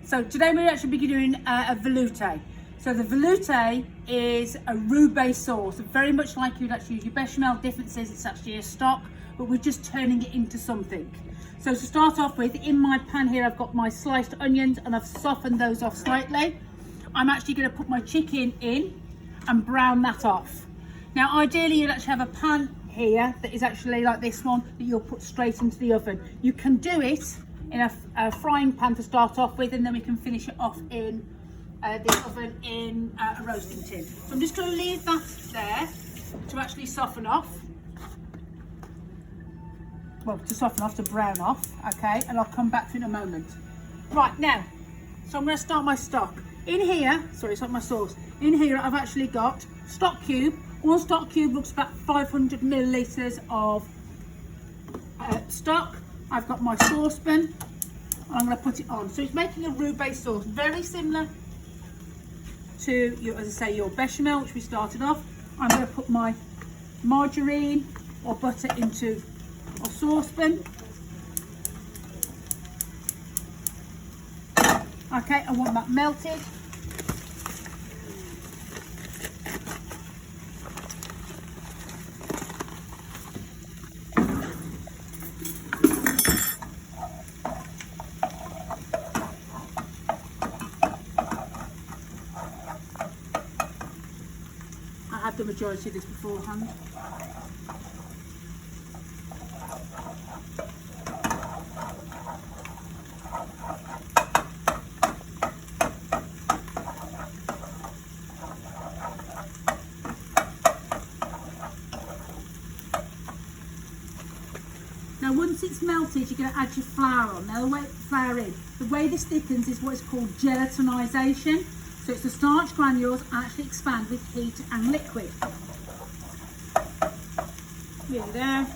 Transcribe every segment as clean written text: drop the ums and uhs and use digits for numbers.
So today we're actually be doing a Volute. So the Volute is a roux-based sauce, very much like you'd actually use your bechamel. Difference is it's actually a stock, but we're just turning it into something. So to start off with, in my pan here, I've got my sliced onions and I've softened those off slightly. I'm actually going to put my chicken in and brown that off. Now, ideally, you'd actually have a pan here that is actually like this one that you'll put straight into the oven. You can do it in a frying pan to start off with, and then we can finish it off in the oven in a roasting tin. So I'm just going to leave that there to actually soften off. Well, to soften off, to brown off, okay, and I'll come back to it in a moment. Right, now, so I'm going to start my stock. In here, sorry, it's not my sauce. In here, I've actually got stock cube. One stock cube looks about 500 millilitres of stock. I've got my saucepan, and I'm going to put it on. So it's making a roux-based sauce, very similar to, your, as I say, your bechamel, which we started off. I'm going to put my margarine or butter into a saucepan. Okay, I want that melted. I had the majority of this beforehand. Now once it's melted, you're going to add your flour on. Now the way this thickens is what is called gelatinisation. So it's the starch granules actually expand with heat and liquid. Nearly there.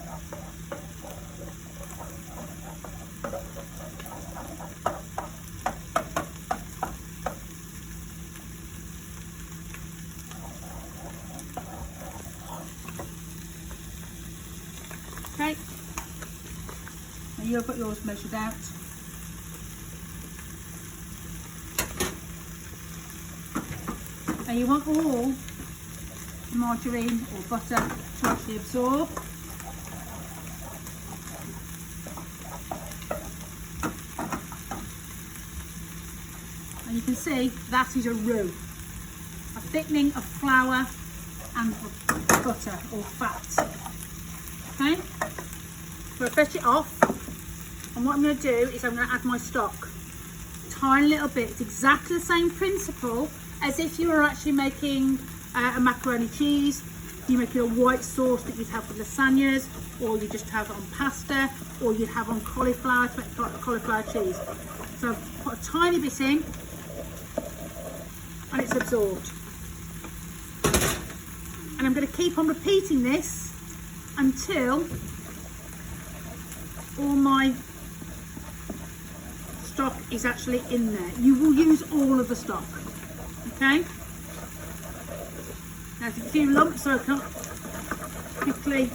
Okay. Now you've got yours measured out. Now you want all margarine or butter to actually absorb. And you can see that is a roux, a thickening of flour and butter or fat. Okay, I'm going to fetch it off, and what I'm going to do is I'm going to add my stock, tiny little bit. It's exactly the same principle as if you were actually making a macaroni cheese. You're making a white sauce that you'd have with lasagnas, or you just have it on pasta, or you'd have on cauliflower to make cauliflower cheese. So I've put a tiny bit in, and it's absorbed. And I'm going to keep on repeating this until all my stock is actually in there. You will use all of the stock. Okay, now a few lumps, so I can quickly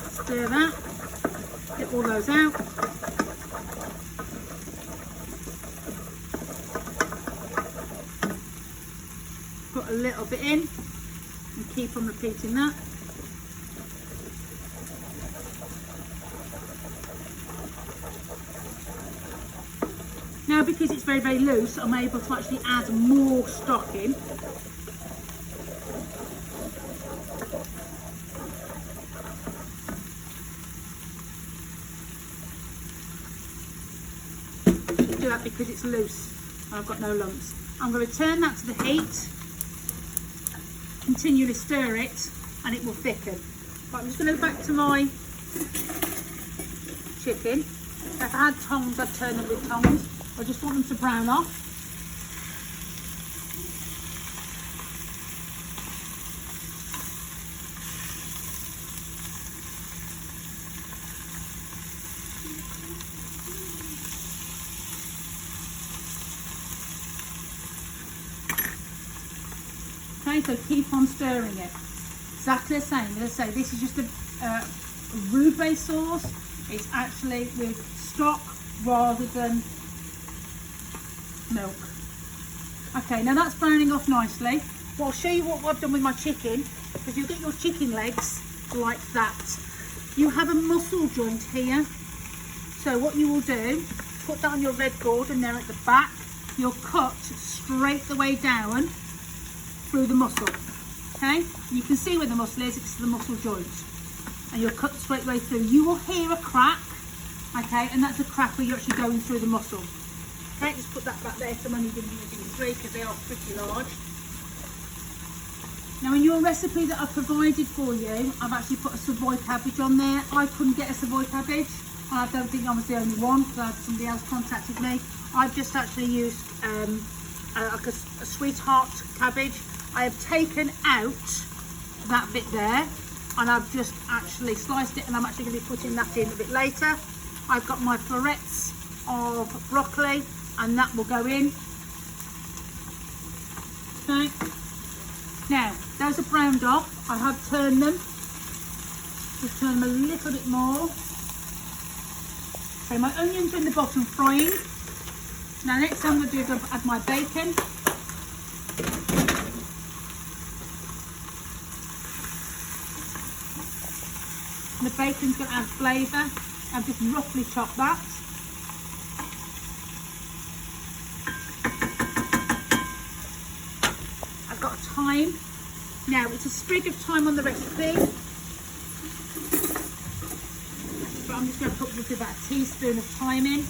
stir that, get all those out. Put a little bit in and keep on repeating that. Now, because it's very, very loose, I'm able to actually add more stock in. Do that because it's loose. I've got no lumps. I'm going to turn that to the heat, continually stir it, and it will thicken. Right, I'm just going to go back to my chicken. If I had tongs, I'd turn them with tongs. I just want them to brown off. Okay, so keep on stirring it. Exactly the same. As I say, this is just a roux-based sauce. It's actually with stock rather than milk. Okay, now that's browning off nicely. Well, I'll show you what I've done with my chicken. If you get your chicken legs like that, you have a muscle joint here. So what you will do, put that on your red board and there at the back, you'll cut straight the way down through the muscle. Okay, you can see where the muscle is, it's the muscle joint. And you'll cut straight the way through. You will hear a crack, okay, and that's a crack where you're actually going through the muscle. Okay, just put that back there, so I'm only going to be using 3 because they are pretty large. Now in your recipe that I've provided for you, I've actually put a Savoy cabbage on there. I couldn't get a Savoy cabbage. I don't think I was the only one, because somebody else contacted me. I've just actually used like a sweetheart cabbage. I have taken out that bit there and I've just actually sliced it, and I'm actually going to be putting that in a bit later. I've got my florets of broccoli and that will go in. Okay. Now, those are browned off. I have turned them. Just turn them a little bit more. Okay, my onions are in the bottom frying. Now next thing I'm going to do is add my bacon. And the bacon's going to add flavour. I've just roughly chopped that. I've got thyme. Now it's a sprig of thyme on the recipe. But I'm just going to put just about a teaspoon of thyme in.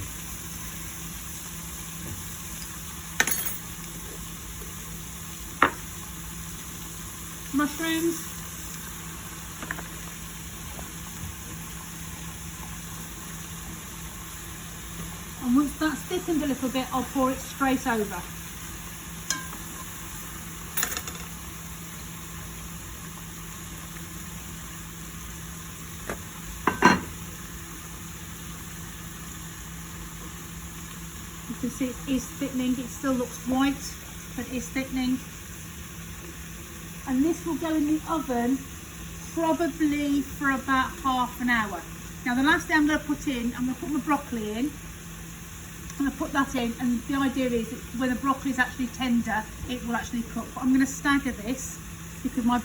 Mushrooms. And once that's thickened a little bit, I'll pour it straight over. You can see it is thickening. It still looks white, but it is thickening. And this will go in the oven probably for about half an hour. Now the last thing I'm going to put in, I'm going to put my broccoli in. I'm going to put that in, and the idea is that when the broccoli is actually tender, it will actually cook. But I'm going to stagger this because my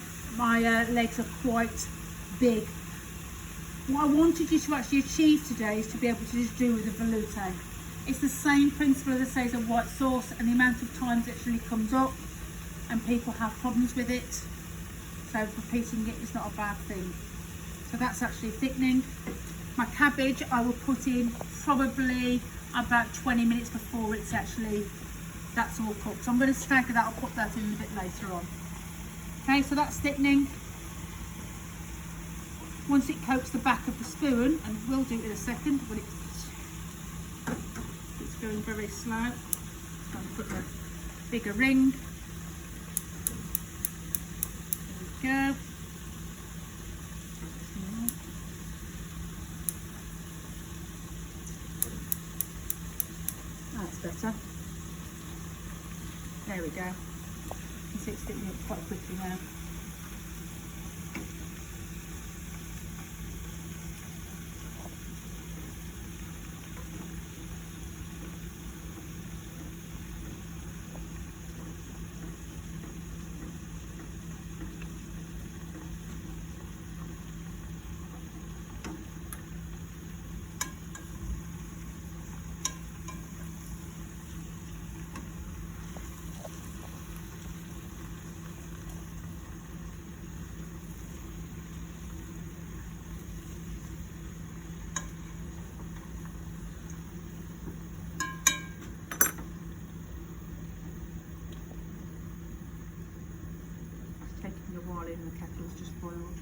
legs are quite big. What I wanted you to actually achieve today is to be able to just do with a Volute. It's the same principle as I say as a white sauce, and the amount of times it actually comes up and people have problems with it. So repeating it is not a bad thing. So that's actually thickening. My cabbage I will put in probably about 20 minutes before it's actually, that's all cooked. So I'm going to stagger that, I'll put that in a bit later on. Okay, so that's thickening. Once it coats the back of the spoon, and we'll do it in a second, but it's going very slow. So I'll put a bigger ring. There we go. That's better. There we go. You can see it's thickening up quite quickly now. In the kettle's just boiled.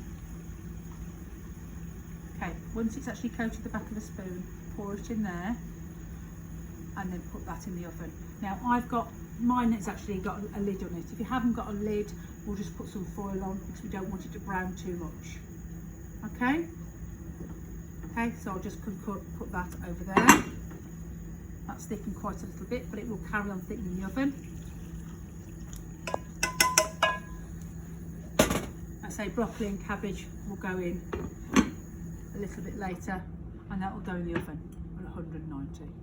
Okay, once it's actually coated the back of the spoon, pour it in there and then put that in the oven. Now I've got, mine has actually got a lid on it. If you haven't got a lid, we'll just put some foil on because we don't want it to brown too much. Okay? Okay, so I'll just put that over there. That's thickened quite a little bit, but it will carry on thickening in the oven. Say broccoli and cabbage will go in a little bit later. and that will go in the oven at 190.